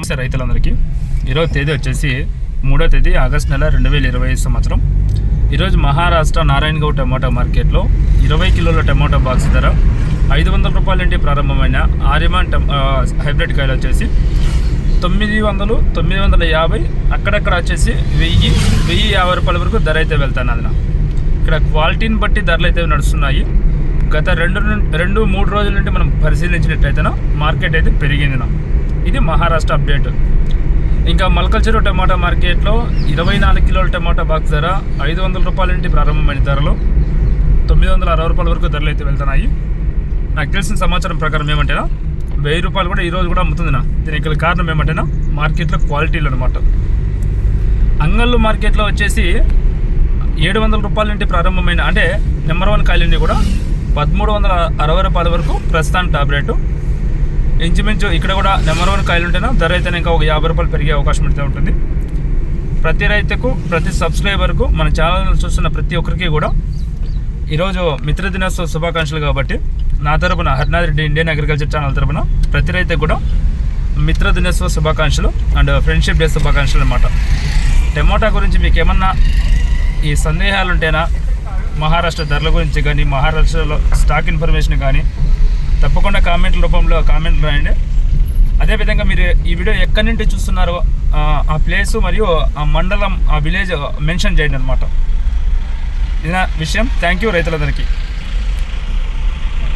నమస్తే రైతులందరికీ. ఈరోజు తేదీ వచ్చేసి 3వ తేదీ ఆగస్టు నెల 2020 సంవత్సరం. ఈరోజు మహారాష్ట్ర నారాయణగౌడ్ టమాటా మార్కెట్లో 20 కిలోల టమాటా బాక్స్ ధర 500 రూపాయల నుండి ప్రారంభమైన ఆర్యమాన్ హైబ్రిడ్ కాయలు వచ్చేసి 900, 950, అక్కడక్కడ వచ్చేసి 1050 రూపాయల వరకు ధర అయితే వెళ్తాను. అది ఇక్కడ క్వాలిటీని బట్టి ధరలు అయితే నడుస్తున్నాయి. గత 2-3 రోజుల నుండి మనం పరిశీలించినట్లయితే మార్కెట్ అయితే పెరిగింది. ఇది మహారాష్ట్ర అప్డేట్. ఇంకా మల్కల్చెరు టమాటా మార్కెట్లో 24 కిలోల టమాటా బాక్స్ ధర 500 రూపాయల నుండి ప్రారంభమైన ధరలు 960 రూపాయల వరకు ధరలు అయితే వెళ్తున్నాయి. నాకు తెలిసిన సమాచారం ప్రకారం ఏమంటేనా 1000 రూపాయలు కూడా ఈరోజు కూడా అమ్ముతుంది. దీనికి కారణం ఏమంటేనా మార్కెట్లో క్వాలిటీలు అనమాట. అంగళ్ళు మార్కెట్లో వచ్చేసి 700 రూపాయల నుండి ప్రారంభమైన అంటే నెంబర్ 1 కాయలన్నీ కూడా 1360 రూపాయల వరకు ప్రస్తుతానికి టాప్ రేటు. ఇంచుమించు ఇక్కడ కూడా నెంబర్ 1 కాయలు ఉంటేనా ధర అయితే ఇంకా ఒక 50 రూపాయలు పెరిగే అవకాశం అయితే ఉంటుంది. ప్రతి రైతుకు, ప్రతి సబ్స్క్రైబర్కు, మన ఛానల్ చూస్తున్న ప్రతి ఒక్కరికి కూడా ఈరోజు మిత్ర దినోత్సవ శుభాకాంక్షలు. కాబట్టి నా తరపున Harinath Reddy Indian agriculture channel తరపున ప్రతి రైతుకు కూడా మిత్ర దినోత్సవ శుభాకాంక్షలు అండ్ ఫ్రెండ్షిప్ డే శుభాకాంక్షలు అన్నమాట. టమోటా గురించి మీకు ఏమన్నా ఈ సందేహాలు ఉంటేనా, మహారాష్ట్ర ధరల గురించి కానీ, మహారాష్ట్రలో స్టాక్ ఇన్ఫర్మేషన్ కానీ తప్పకుండా కామెంట్ల రూపంలో కామెంట్లు రాయండి. అదేవిధంగా మీరు ఈ వీడియో ఎక్కడి నుండి చూస్తున్నారో ఆ ప్లేసు మరియు ఆ మండలం, ఆ విలేజ్ మెన్షన్ చేయండి అనమాట. ఇది విషయం. థ్యాంక్ యూ రైతులందరికీ.